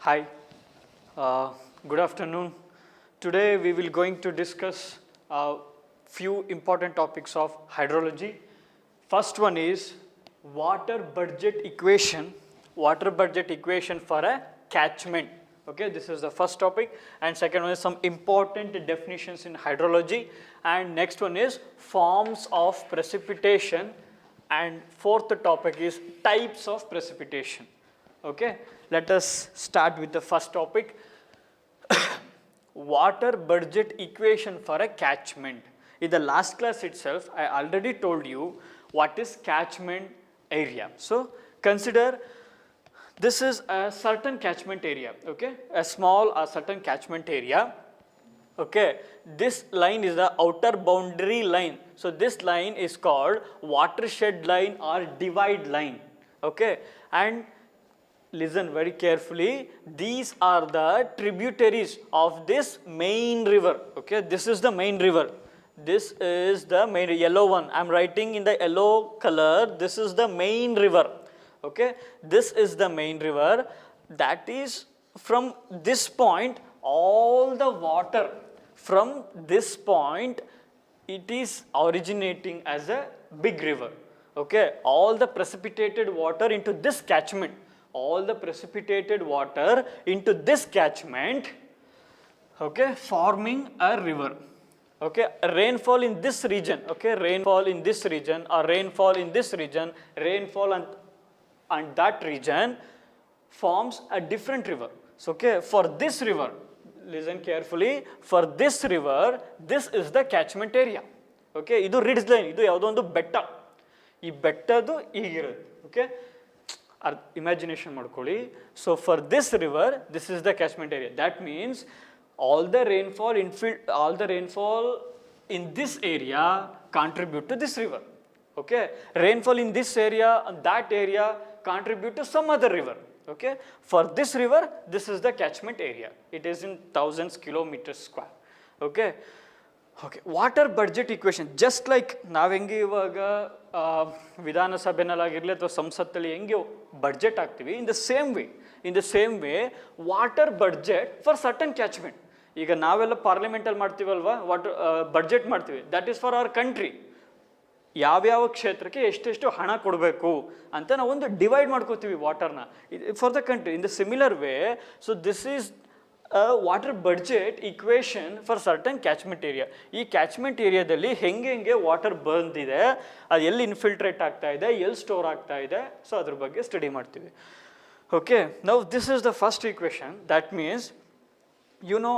Hi, good afternoon. Today we will going to discuss a few important topics of hydrology. First one is water budget equation for a catchment. Okay, this is the first topic, and second one is some important definitions in hydrology, and next one is forms of precipitation, and fourth topic is types of precipitation. Okay, let us start with the first topic. Water budget equation for a catchment. In the last class itself, I already told you what is catchment area. So consider this is a certain catchment area, okay, a small or certain catchment area. Okay, this line is the outer boundary line. So this line is called watershed line or divide line. Okay, and listen very carefully, these are the tributaries of this main river. Okay, this is the main river. This is the main yellow one. I am writing in the yellow color. This is the main river. Okay, this is the main river. That is from this point, all the water from this point, it is originating as a big river. Okay, all the precipitated water into this catchment. All the precipitated water into this catchment, okay, forming a river. Okay, rainfall in this region, okay, rainfall in this region or rainfall in this region, rainfall and that region forms a different river. So, okay, for this river, listen carefully, for this river, this is the catchment area. Okay, idu ridge line, idu yavado ondu betta. Ee bettadu hೀಗಿರುತ್ತೆ. Okay, imagination ಮಾಡ್ಕೊಳ್ಳಿ. So for this river, this is the catchment area. That means all the rainfall in this area contribute to this river. Okay, rainfall in this area and that area contribute to some other river. Okay, for this river, this is the catchment area. It is in thousands kilometers square. Okay. Okay, water budget equation, just like ನಾವು ಹೆಂಗೆ ಇವಾಗ ವಿಧಾನಸಭೆನಲ್ಲಾಗಿರಲಿ ಅಥವಾ ಸಂಸತ್ತಲ್ಲಿ ಹೆಂಗೆ budget ಆಗ್ತೀವಿ, in the same way water budget for certain catchment. ಈಗ ನಾವೆಲ್ಲ ಪಾರ್ಲಿಮೆಂಟಲ್ಲಿ ಮಾಡ್ತೀವಲ್ವಾ, ವಾಟರ್ ಬಡ್ಜೆಟ್ ಮಾಡ್ತೀವಿ, that is for our country. ಯಾವ್ಯಾವ ಕ್ಷೇತ್ರಕ್ಕೆ ಎಷ್ಟೆಷ್ಟು ಹಣ ಕೊಡಬೇಕು ಅಂತ ನಾವೊಂದು ಡಿವೈಡ್ ಮಾಡ್ಕೋತೀವಿ ವಾಟರ್ನ for the country. In the similar way, so this is water budget equation for certain catchment area. ಈ ಕ್ಯಾಚ್ಮೆಂಟ್ ಏರಿಯಾದಲ್ಲಿ ಹೆಂಗೆ ವಾಟರ್ ಬಂದಿದೆ, ಅದು ಎಲ್ಲಿ ಇನ್ಫಿಲ್ಟ್ರೇಟ್ ಆಗ್ತಾ ಇದೆ, ಎಲ್ಲಿ ಸ್ಟೋರ್ ಆಗ್ತಾ ಇದೆ, ಸೊ ಅದ್ರ ಬಗ್ಗೆ ಸ್ಟಡಿ ಮಾಡ್ತೀವಿ. Okay, now this is the first equation. That means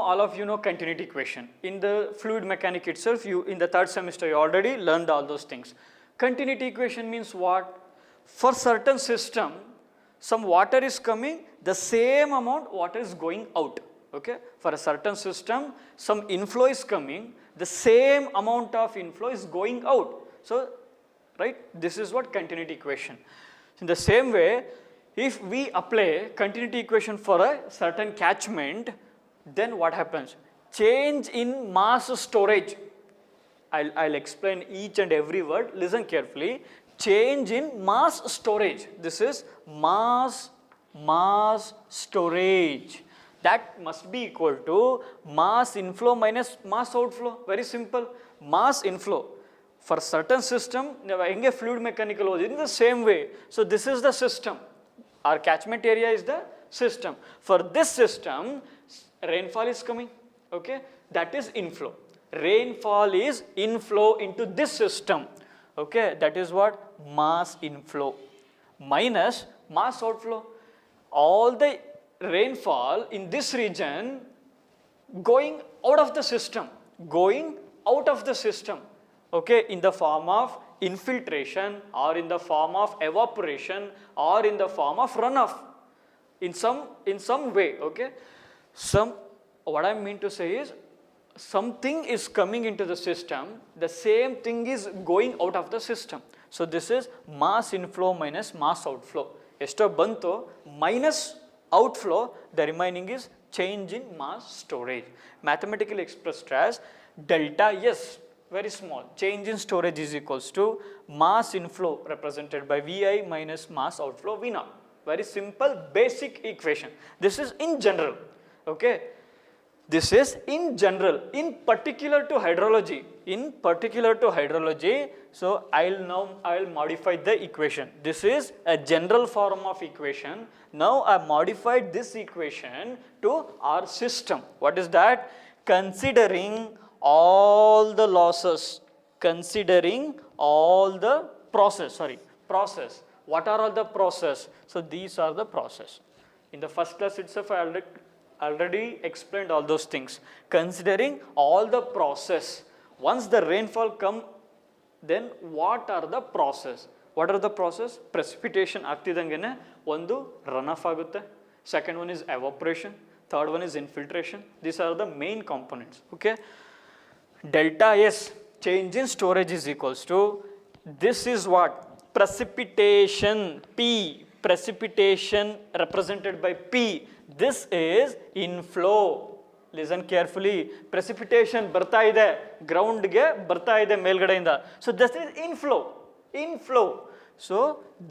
all of you know continuity equation. In the fluid mechanics itself, in the third semester you already learned all those things. Continuity equation means what? For certain system, some water is coming, the same amount water is going out. Okay, for a certain system, some inflow is coming, the same amount of inflow is going out. So, right, this is what continuity equation. In the same way, if we apply continuity equation for a certain catchment, then what happens? Change in mass storage. I'll explain each and every word. Listen carefully. Change in mass storage. This is mass storage. That must be equal to mass inflow minus mass outflow. Very simple. Mass inflow for certain system, henge fluid mechanical in the same way. So this is the system. Our catchment area is the system. For this system, rainfall is coming. Okay, that is inflow. Rainfall is inflow into this system. Okay, that is what mass inflow minus mass outflow. All the rainfall in this region going out of the system, okay, in the form of infiltration or in the form of evaporation or in the form of runoff in some way. Okay, what I mean to say is something is coming into the system, the same thing is going out of the system. So this is mass inflow minus mass outflow. Esto banto minus outflow, the remaining is change in mass storage. Mathematically expressed as delta S, very small, change in storage is equals to mass inflow represented by Vi minus mass outflow V0. very simple basic equation. This is in general, okay. This is in general, in particular to hydrology, so I'll modify the equation. This is a general form of equation. Now I modified this equation to our system. What is that? Considering all the losses, considering all the process. What are all the process? So these are the process. In the first class itself, I already explained all those things. Considering all the process, once the rainfall come, then what are the process? What are the process? Precipitation ಆಗ್ತಿದಂಗೆನೆ ಒಂದು runoff ಆಗುತ್ತೆ. Second one is evaporation. Third one is infiltration. These are the main components. Okay. Delta S, change in storage, is equals to, this is what? Precipitation P, precipitation represented by P. This is inflow. Listen carefully. Precipitation ಬರ್ತಾ ಇದೆ, ground ಗೆ ಬರ್ತಾ ಇದೆ ಮೇಲ್ಗಡೆಯಿಂದ. So this is inflow. So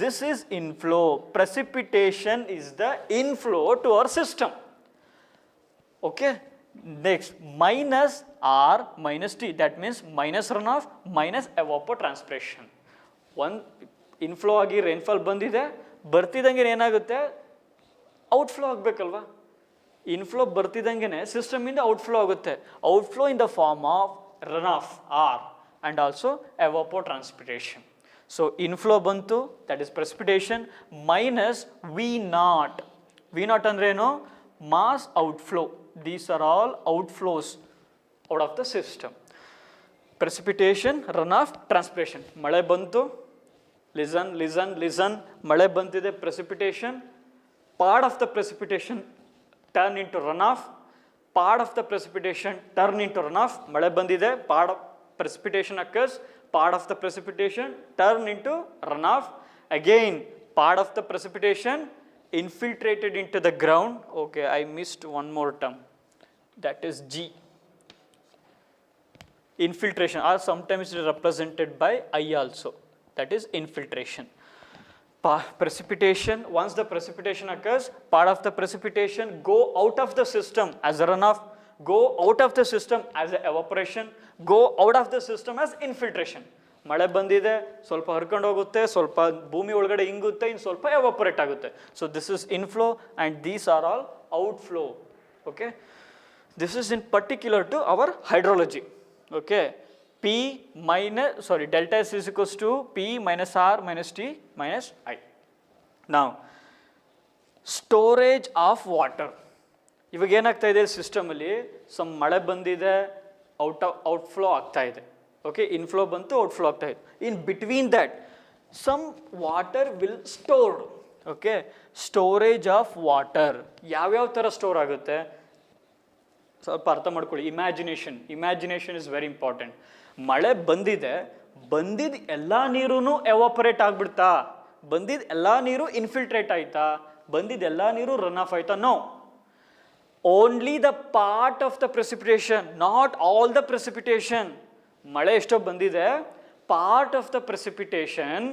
this is inflow. Precipitation is the inflow to our system. Okay. Next, minus R minus T, that means minus runoff minus evapotranspiration. One inflow ಆಗಿ rainfall ಬಂದಿದೆ, ಬರ್ತಿದಂಗೆ ಏನಾಗುತ್ತೆ? Outflow ಆಗಬೇಕಲ್ವಾ? Inflow ಬರ್ತಿದಂಗೆ ಸಿಸ್ಟಮಿಂದ outflow ಆಗುತ್ತೆ. Outflow in the form of runoff R and also evapotranspiration. So inflow ಬಂತು, that is precipitation, minus V0. V0 ಅಂದ್ರೆ ಏನು? Mass outflow. These are all outflows out of the system. Precipitation, runoff, transpiration. ಮಳೆ ಬಂತು, listen, ಮಳೆ ಬಂತಿದೆ, precipitation, part of the precipitation turn into runoff, part of the precipitation turn into runoff. ಮಳೆ ಬಂದಿದೆ, part of precipitation occurs, part of the precipitation turn into runoff. Again, part of the precipitation infiltrated into the ground. Okay, I missed one more term, that is G. Infiltration, or sometimes it is represented by I also, that is infiltration. Precipitation, once the precipitation occurs, part of the precipitation go out of the system as a runoff, go out of the system as a evaporation, go out of the system as infiltration. ಮಳೆ ಬಂದಿದೆ, ಸ್ವಲ್ಪ ಹರ್ಕೊಂಡು ಹೋಗುತ್ತೆ, ಸ್ವಲ್ಪ ಭೂಮಿ ಒಳಗಡೆ ಇಂಗುತ್ತೆ, ಇನ್ನು ಸ್ವಲ್ಪ ಎವಾಪರೇಟ್ ಆಗುತ್ತೆ. So this is inflow and these are all outflow. Okay, this is in particular to our hydrology. Okay, delta S is equals to P minus R minus T minus I. Now, storage of water. ಇವಾಗ ಏನಾಗ್ತಾ ಇದೆ ಸಿಸ್ಟಮಲ್ಲಿ, some ಮಳೆ ಬಂದಿದೆ, outflow ಆಗ್ತಾ ಇದೆ. Okay, inflow ಬಂತು, outflow ಆಗ್ತಾ ಇದೆ. In between that some water will stored. Okay, storage of water ಯಾವ್ಯಾವ ಥರ ಸ್ಟೋರ್ ಆಗುತ್ತೆ ಸ್ವಲ್ಪ ಅರ್ಥ ಮಾಡ್ಕೊಳ್ಳಿ. Imagination is very important. ಮಳೆ ಬಂದಿದೆ, ಬಂದಿದ್ದ ಎಲ್ಲ ನೀರೂ ಎವಾಪರೇಟ್ ಆಗ್ಬಿಡ್ತಾ? ಬಂದಿದ್ದ ಎಲ್ಲ ನೀರು ಇನ್ಫಿಲ್ಟ್ರೇಟ್ ಆಯ್ತಾ? ಬಂದಿದ್ದ ಎಲ್ಲ ನೀರು ರನ್ ಆಫ್ ಆಯ್ತಾ? No. Only the part of the precipitation, not all the precipitation. ಮಳೆ ಎಷ್ಟೋ ಬಂದಿದೆ, part of the precipitation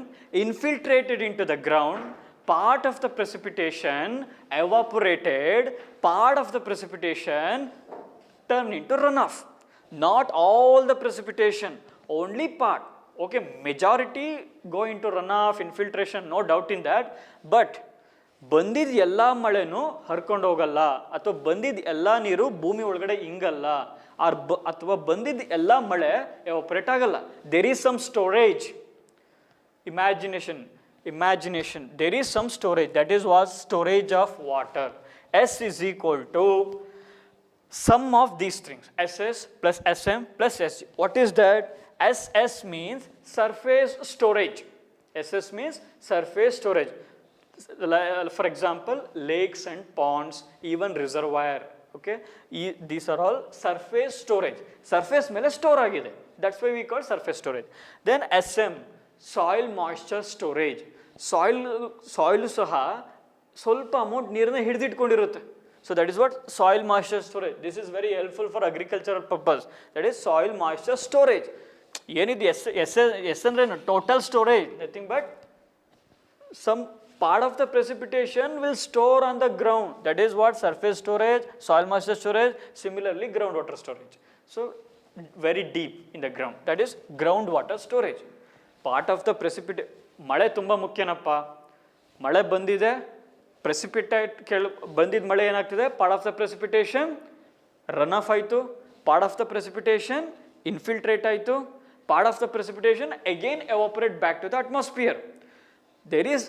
infiltrated into the ground, part of the precipitation evaporated, part of the precipitation turned into runoff. Not all the precipitation, only part. Okay, majority go into runoff, infiltration, no doubt in that. But ಬಂದಿದ್ದ ಎಲ್ಲ ಮಳೆನೂ ಹರ್ಕೊಂಡು ಹೋಗಲ್ಲ, ಅಥವಾ ಬಂದಿದ್ದ ಎಲ್ಲ ನೀರು ಭೂಮಿ ಒಳಗಡೆ ಇಂಗಲ್ಲ, ಅಥವಾ ಬಂದಿದ್ದ ಎಲ್ಲ ಮಳೆ ಎವಾಪರೇಟ್ ಆಗಲ್ಲ. There is some storage. Imagination, there is some storage, that is was storage of water. S is equal to sum of these things, SS plus SM plus SG. What is that? SS means surface storage. SS means surface storage. For example, lakes and ponds, even reservoir. Okay, these are all surface storage. Surface mele store agide, that's why we call surface storage. Then SM, soil moisture storage. Soil ಸಹ ಸ್ವಲ್ಪ amount ನೀರನ್ನ ಹಿಡಿದಿಟ್ಕೊಂಡಿರುತ್ತೆ. So that is what soil moisture storage. This is very helpful for agricultural purpose. That is soil moisture storage. ಏನಿದೆ S ಅಂದ್ರೆ total storage, nothing but some part of the precipitation will store on the ground. That is what surface storage, soil moisture storage, similarly groundwater storage. So very deep in the ground. That is groundwater storage. Part of the precipitation, ಮಳೆ ತುಂಬ ಮುಖ್ಯನಪ್ಪ. ಮಳೆ ಬಂದಿದೆ, precipitate ಬಂದಿದ್ದ ಮಳೆ ಏನಾಗ್ತಿದೆ, part of the precipitation run off ಆಯಿತು, part of the precipitation infiltrate ಆಯಿತು, part of the precipitation again evaporate back to the atmosphere. There is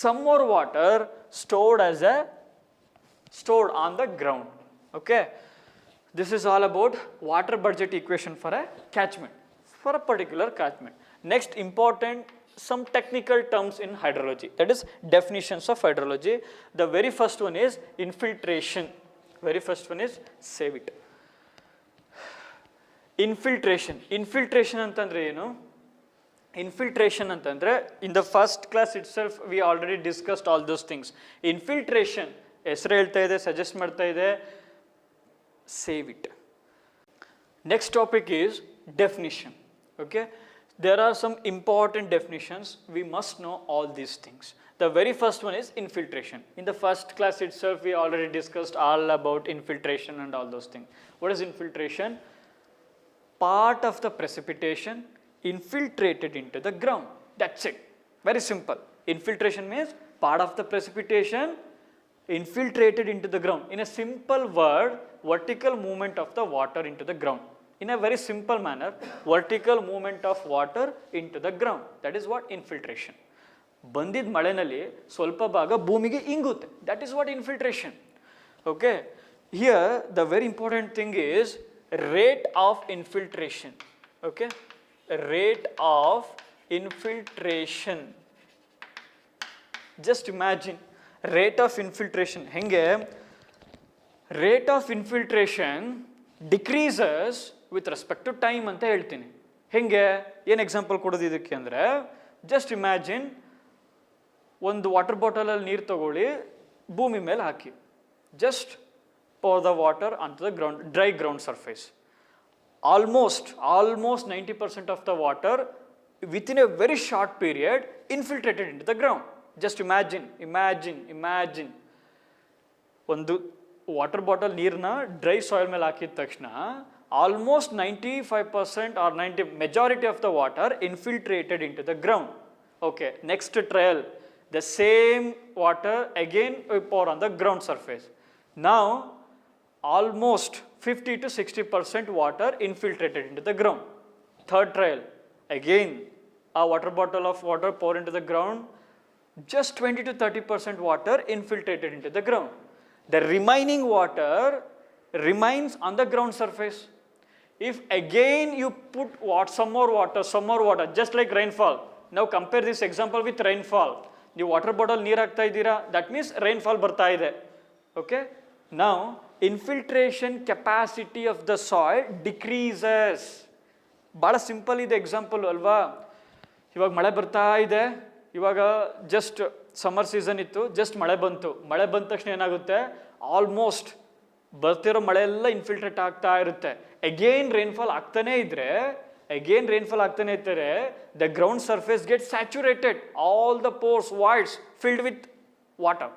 some more water stored on the ground. Okay, this is all about water budget equation for a catchment, for a particular catchment. Next important, some technical terms in hydrology, that is definitions of hydrology. The very first one is infiltration. Very first one is, save it, infiltration ಅಂತಂದ್ರೆ ಏನು? Infiltration ಅಂತಂದ್ರೆ, in the first class itself we already discussed all those things. Infiltration ಹೆಸರು ಹೇಳ್ತಾ ಇದೆ, suggest ಮಾಡ್ತಾ ಇದೆ, save it. Next topic is definition. Okay, there are some important definitions. We must know all these things. The very first one is infiltration. In the first class itself we already discussed all about infiltration and all those things. What is infiltration? Part of the precipitation infiltrated into the ground. That's it. Very simple. Infiltration means part of the precipitation infiltrated into the ground. In a simple word, vertical movement of the water into the ground. In a very simple manner, vertical movement of water into the ground. That is what infiltration. ಬಂದಿದ್ದ ಮಳೆನಲ್ಲಿ ಸ್ವಲ್ಪ ಭಾಗ ಭೂಮಿಗೆ ಇಂಗುತ್ತೆ. That is what infiltration. Okay. Here the very important thing is rate of infiltration. Okay. Rate of infiltration. Just imagine rate of infiltration. Henge rate of infiltration decreases with respect to time ಅಂತ ಹೇಳ್ತೀನಿ. ಹೆಂಗೆ, ಏನು example ಕೊಡೋದು ಇದಕ್ಕೆ ಅಂದರೆ, just imagine ಒಂದು water ಬಾಟಲಲ್ಲಿ ನೀರು ತಗೊಳ್ಳಿ, ಭೂಮಿ ಮೇಲೆ ಹಾಕಿ, just pour the water onto the ground, dry ground surface. Almost 90% of the water within a very short period infiltrated into the ground. Just imagine ಒಂದು ವಾಟರ್ ಬಾಟಲ್ ನೀರನ್ನ dry soil ಮೇಲೆ ಹಾಕಿದ ತಕ್ಷಣ almost 95% or 90 majority of the water infiltrated into the ground. Okay, next trial, the same water again we pour on the ground surface. Now almost 50 to 60% water infiltrated into the ground. Third trial, again a water bottle of water pour into the ground, just 20 to 30% water infiltrated into the ground. The remaining water remains on the ground surface. If again you put some more water, just like rainfall. Now compare this example with rainfall. The water bottle ನೀರು ಹಾಕ್ತಾ ಇದ್ದೀರಾ, that means rainfall ಬರ್ತಾ ಇದೆ. Okay, now infiltration capacity of the soil decreases. ಭಾಳ simple ಇದೆ example ಅಲ್ವಾ. ಇವಾಗ ಮಳೆ ಬರ್ತಾ ಇದೆ, ಇವಾಗ ಜಸ್ಟ್ ಸಮ್ಮರ್ ಸೀಸನ್ ಇತ್ತು, ಜಸ್ಟ್ ಮಳೆ ಬಂದ ತಕ್ಷಣ ಏನಾಗುತ್ತೆ, ಆಲ್ಮೋಸ್ಟ್ ಬರ್ತಿರೋ ಮಳೆ ಎಲ್ಲ ಇನ್ಫಿಲ್ಟ್ರೇಟ್ ಆಗ್ತಾ ಇರುತ್ತೆ. ಅಗೇನ್ ರೈನ್ಫಾಲ್ ಆಗ್ತಾನೆ ಇದ್ರೆ the ground surface get saturated, all the pores voids filled with water.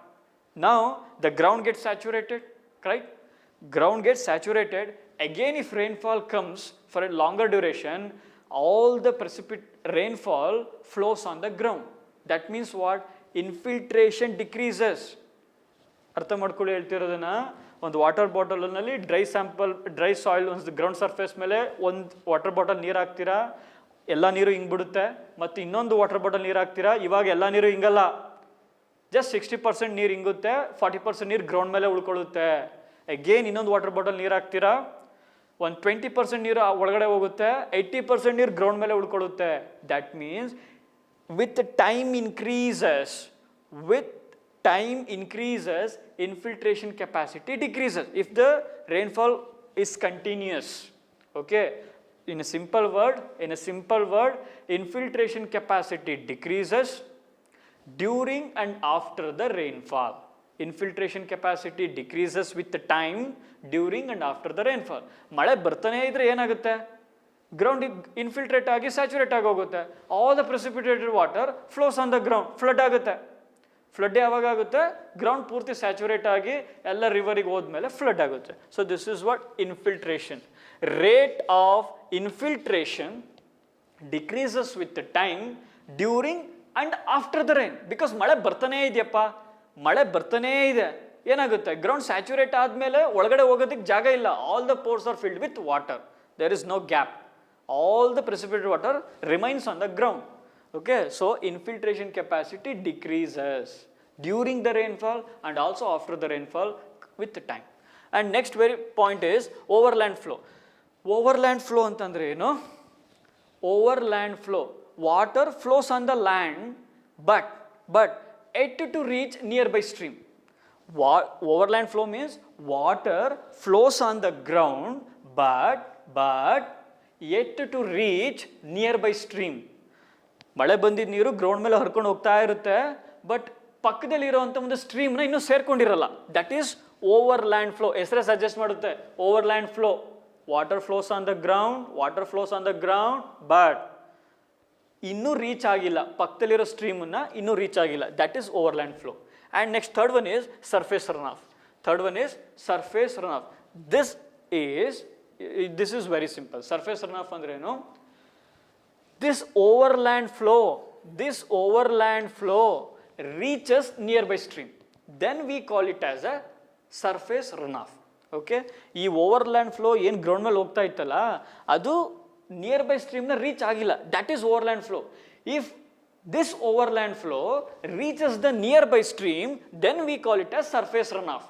Now the ground get saturated. Right? Ground gets saturated. Again, if rainfall comes for a longer duration, all the rainfall flows on the ground. That means what? Infiltration decreases. ಅರ್ಥ ಮಾಡ್ಕೊಳ್ಳಿ ಹೇಳ್ತಿರೋದನ್ನ. ಒಂದು water ಬಾಟಲ್ನಲ್ಲಿ dry soil ಒಂದು ground surface ಮೇಲೆ ಒಂದು water bottle ನೀರು ಹಾಕ್ತೀರಾ, ಎಲ್ಲ ನೀರು ಹಿಂಗ್ಬಿಡುತ್ತೆ. ಮತ್ತು ಇನ್ನೊಂದು ವಾಟರ್ ಬಾಟಲ್ ನೀರು ಹಾಕ್ತೀರಾ, ಇವಾಗ ಎಲ್ಲ ನೀರು ಹಿಂಗಲ್ಲ, ಜಸ್ಟ್ 60% ನೀರು ಹಿಂಗುತ್ತೆ, 40% ನೀರು ಗ್ರೌಂಡ್ ಮೇಲೆ ಉಳ್ಕೊಳ್ಳುತ್ತೆ. ಅಗೇನ್ ಇನ್ನೊಂದು ವಾಟರ್ ಬಾಟಲ್ ನೀರು ಹಾಕ್ತೀರಾ, ಒಂದು 20% ನೀರು ಒಳಗಡೆ ಹೋಗುತ್ತೆ, 80% ನೀರು ಗ್ರೌಂಡ್ ಮೇಲೆ ಉಳ್ಕೊಳ್ಳುತ್ತೆ. That means with time increases infiltration capacity decreases if the rainfall is continuous. Okay, in a simple word, infiltration capacity decreases during and after the rainfall. Infiltration capacity decreases with the time during and after the rainfall. ಮಳೆ ಬರ್ತಾನೆ ಇದ್ರೆ ಏನಾಗುತ್ತೆ, ground infiltrate ಆಗಿ saturate ಆಗಿ ಹೋಗುತ್ತೆ. All the precipitated water flows on the ground, flood ಆಗುತ್ತೆ. Flood ಯಾವಾಗ ಆಗುತ್ತೆ? ಗ್ರೌಂಡ್ ಪೂರ್ತಿ ಸ್ಯಾಚುರೇಟ್ ಆಗಿ ಎಲ್ಲ ರಿವರಿಗೆ ಹೋದ್ಮೇಲೆ ಫ್ಲಡ್ ಆಗುತ್ತೆ. So this is what infiltration. Rate of infiltration decreases with time during and after the rain. Because ಮಳೆ ಬರ್ತಾನೇ ಇದೆಯಪ್ಪ, ಮಳೆ ಬರ್ತಾನೇ ಇದೆ, ಏನಾಗುತ್ತೆ? ಗ್ರೌಂಡ್ ಸ್ಯಾಚುರೇಟ್ ಆದಮೇಲೆ ಒಳಗಡೆ ಹೋಗೋದಕ್ಕೆ ಜಾಗ ಇಲ್ಲ. All the pores are filled with water. There is no gap. All the precipitated water remains on the ground. Okay, so infiltration capacity decreases during the rainfall and also after the rainfall with the time. And next very point is overland flow. Overland flow antandre eno? Overland flow, water flows on the land but yet to reach nearby stream. Overland flow means water flows on the ground but yet to reach nearby stream. ಮಳೆ ಬಂದಿದ್ದ ನೀರು ground ಮೇಲೆ ಹರ್ಕೊಂಡು ಹೋಗ್ತಾ ಇರುತ್ತೆ, but ಪಕ್ಕದಲ್ಲಿ ಇರುವಂಥ ಒಂದು ಸ್ಟ್ರೀಮ್ನ ಇನ್ನೂ ಸೇರ್ಕೊಂಡಿರಲ್ಲ. That is overland flow. ಹೆಸರೇ ಸಜೆಸ್ಟ್ ಮಾಡುತ್ತೆ, overland flow. Water flows on the ground but ಇನ್ನೂ ರೀಚ್ ಆಗಿಲ್ಲ, ಪಕ್ಕದಲ್ಲಿರೋ ಸ್ಟ್ರೀಮನ್ನು ಇನ್ನೂ ರೀಚ್ ಆಗಿಲ್ಲ. That is overland flow. And next third one is surface run off. This is very simple. Surface run off ಅಂದ್ರೆ ಏನು? This overland flow reaches nearby stream. Then we call it as a surface runoff. Okay? ಈ overland flow ಏನು ground ಮೇಲೆ ಹೋಗ್ತಾ ಇತ್ತಲ್ಲ, ಅದು nearby ಸ್ಟ್ರೀಮ್ನ reach ಆಗಿಲ್ಲ. That is overland flow. If this overland flow reaches the nearby stream, then we call it as surface runoff.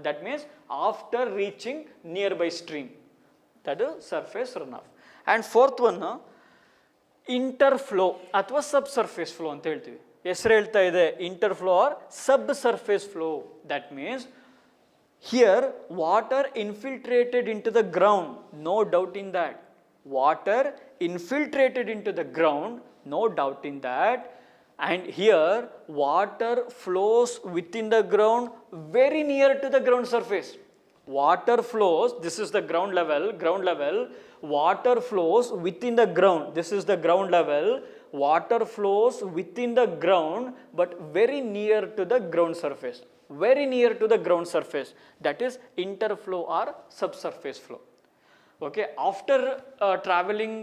That means after reaching nearby stream. That is surface runoff. And fourth one interflow ಅಥವಾ sub surface flow ಅಂತ ಹೇಳ್ತೀವಿ. ಹೆಸರು ಹೇಳ್ತಾ ಇದೆ, interflow or sub surface flow. That means here water infiltrated into the ground, no doubt in that. Water infiltrated into the ground, no doubt in that. And here water flows within the ground very near to the ground surface. Water flows, this is the ground level, water flows within the ground, this is the ground level, water flows within the ground but very near to the ground surface, that is interflow or subsurface flow. Okay, after traveling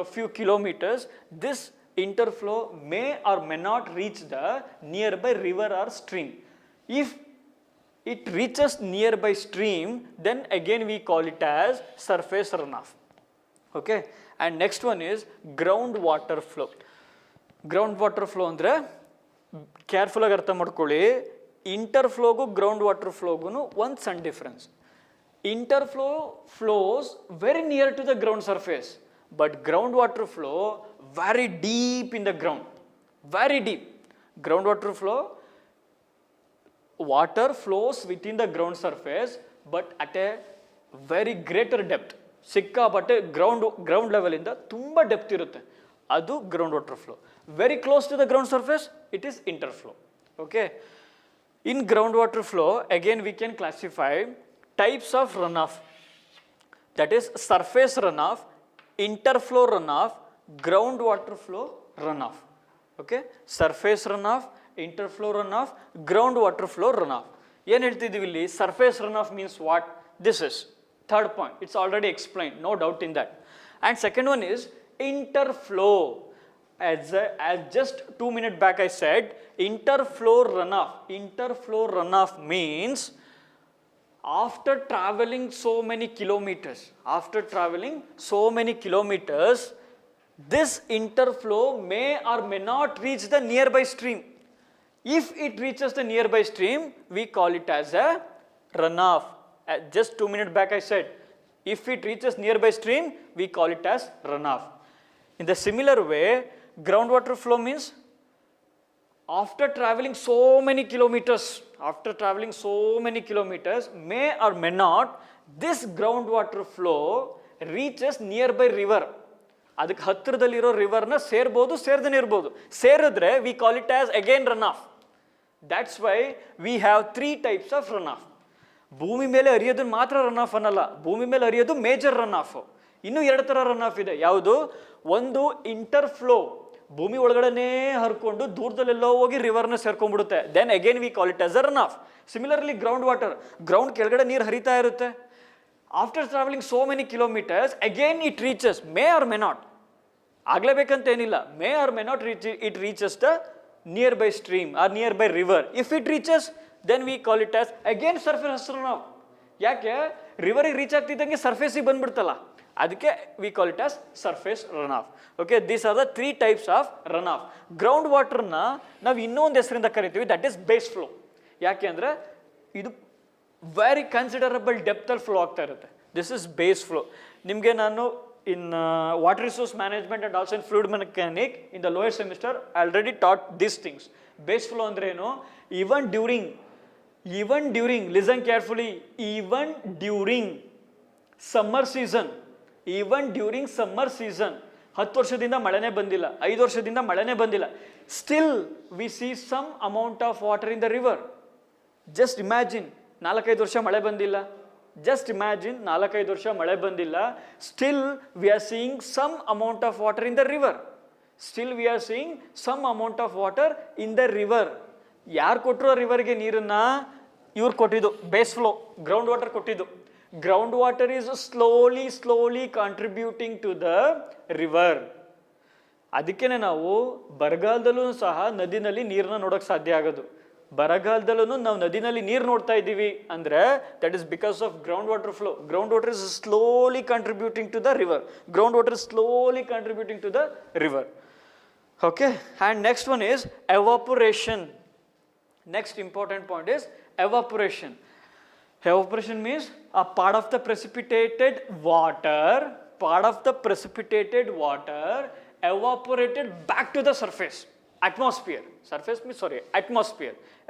a few kilometers, this interflow may or may not reach the nearby river or stream. If it reaches nearby stream, then again we call it as surface runoff. Okay, and next one is groundwater flow. Groundwater flow ಅಂದ್ರೆ careful ಆಗಿ ಅರ್ಥ ಮಾಡ್ಕೊಳ್ಳಿ. ಇಂಟರ್ಫ್ಲೋಗೂ ground water ಫ್ಲೋಗೂ ಒಂದು ಸಣ್ಣ difference. Interflow flows very near to the ground surface, but ground water flow very deep in the ground, very deep. Ground water flow, water flows within the ground surface but at a very greater depth. ಸಿಕ್ಕಾಪಟ್ಟೆ ground level ಇಂದ ತುಂಬ depth ಇರುತ್ತೆ, ಅದು ground water flow. Very close to the ground surface, it is interflow. Okay, in ground water flow again we can classify types of run off. That is surface run off, interflow run off, ground water flow run off. Okay, surface run off, interflow runoff, groundwater flow runoff. ಏನು ಹೇಳ್ತಿದ್ದೀವಿ ಇಲ್ಲಿ? Surface runoff means what? This is third point. It's already explained, no doubt in that. And second one is interflow. As just 2 minutes back I said, interflow runoff. Interflow runoff means after traveling so many kilometers, this interflow may or may not reach the nearby stream. If it reaches the nearby stream, we call it as a runoff. Just 2 minutes back I said, if it reaches nearby stream, we call it as runoff. In the similar way, groundwater flow means after traveling so many kilometers, may or may not, this groundwater flow reaches nearby river. ಅದಕ್ಕೆ ಹತ್ತಿರದಲ್ಲಿರೋ ರಿವರ್ನ ಸೇರ್ಬೋದು, ಸೇರ್ದೇ ಇರ್ಬೋದು. ಸೇರಿದ್ರೆ V call it as again run of. That's why we have 3 types of run of. ಭೂಮಿ ಮೇಲೆ ಹರಿಯೋದನ್ನ ಮಾತ್ರ run of ಅನ್ನಲ್ಲ, ಭೂಮಿ ಮೇಲೆ ಹರಿಯೋದು ಮೇಜರ್ ರನ್ ಆಫ್. ಇನ್ನೂ 2 ಥರ ರನ್ ಆಫ್ ಇದೆ. ಯಾವುದು? ಒಂದು ಇಂಟರ್ಫ್ಲೋ, ಭೂಮಿ ಒಳಗಡೆನೇ ಹರ್ಕೊಂಡು ದೂರದಲ್ಲೆಲ್ಲೋ ಹೋಗಿ ರಿವರ್ನ ಸೇರ್ಕೊಂಡ್ಬಿಡುತ್ತೆ. Then again we call it as a run off. Similarly ground water, ground ಕೆಳಗಡೆ ನೀರು ಹರಿತಾ ಇರುತ್ತೆ. After traveling so many kilometers again it reaches, may or may not, ಆಗಲೇಬೇಕಂತ ಏನಿಲ್ಲ, may or may not reach, it reaches the nearby stream or nearby river. If it reaches then we call it as again surface run off. ಯಾಕೆ ರಿವರಿಗೆ reach ಆಗ್ತಿದ್ದಂಗೆ ಸರ್ಫೇಸಿಗೆ ಬಂದ್ಬಿಡ್ತಲ್ಲ, ಅದಕ್ಕೆ we call it as surface run off. Okay, these are the 3 types of run off. Ground ವಾಟರ್ನ ನಾವು ಇನ್ನೊಂದು ಹೆಸರಿಂದ ಕರಿತೀವಿ, ದಟ್ ಈಸ್ ಬೇಸ್ ಫ್ಲೋ. ಯಾಕೆ ಅಂದರೆ ಇದು ವೆರಿ ಕನ್ಸಿಡರಬಲ್ ಡೆಪ್ತಲ್ಲಿ ಫ್ಲೋ ಆಗ್ತಾ ಇರುತ್ತೆ. This is base flow. ನಿಮಗೆ ನಾನು in water resource management and also in fluid mechanic in the lower semester already taught these things. Base flow ಅಂದ್ರೆ ಏನು? Even during listen carefully, even during summer season, 10 ವರ್ಷದಿಂದ ಮಳೆನೇ ಬಂದಿಲ್ಲ, 5 ವರ್ಷದಿಂದ ಮಳೆನೇ ಬಂದಿಲ್ಲ, still we see some amount of water in the river. Just imagine 4-5 ವರ್ಷ ಮಳೆ ಬಂದಿಲ್ಲ, still we are seeing some amount of water in the river. ಯಾರು ಕೊಟ್ಟರು ರಿವರ್ಗೆ ನೀರನ್ನ? ಇವ್ರು ಕೊಟ್ಟಿದ್ದು, ಬೇಸ್ ಫ್ಲೋ, ಗ್ರೌಂಡ್ ವಾಟರ್ ಕೊಟ್ಟಿದ್ದು. Ground water is slowly contributing to the river. ಅದಕ್ಕೇನೆ ನಾವು ಬರಗಾಲದಲ್ಲೂ ಸಹ ನದಿನಲ್ಲಿ ನೀರನ್ನ ನೋಡೋಕೆ ಸಾಧ್ಯ ಆಗೋದು. ಬರಗಾಲದಲ್ಲೂ ನಾವು ನದಿನಲ್ಲಿ ನೀರು ನೋಡ್ತಾ ಇದ್ದೀವಿ ಅಂದರೆ that is because of ground water flow. Ground water is slowly contributing to the river. Okay, and next one is evaporation. Next important point is evaporation. Evaporation means a part of the precipitated water evaporated back to the surface. Atmosphere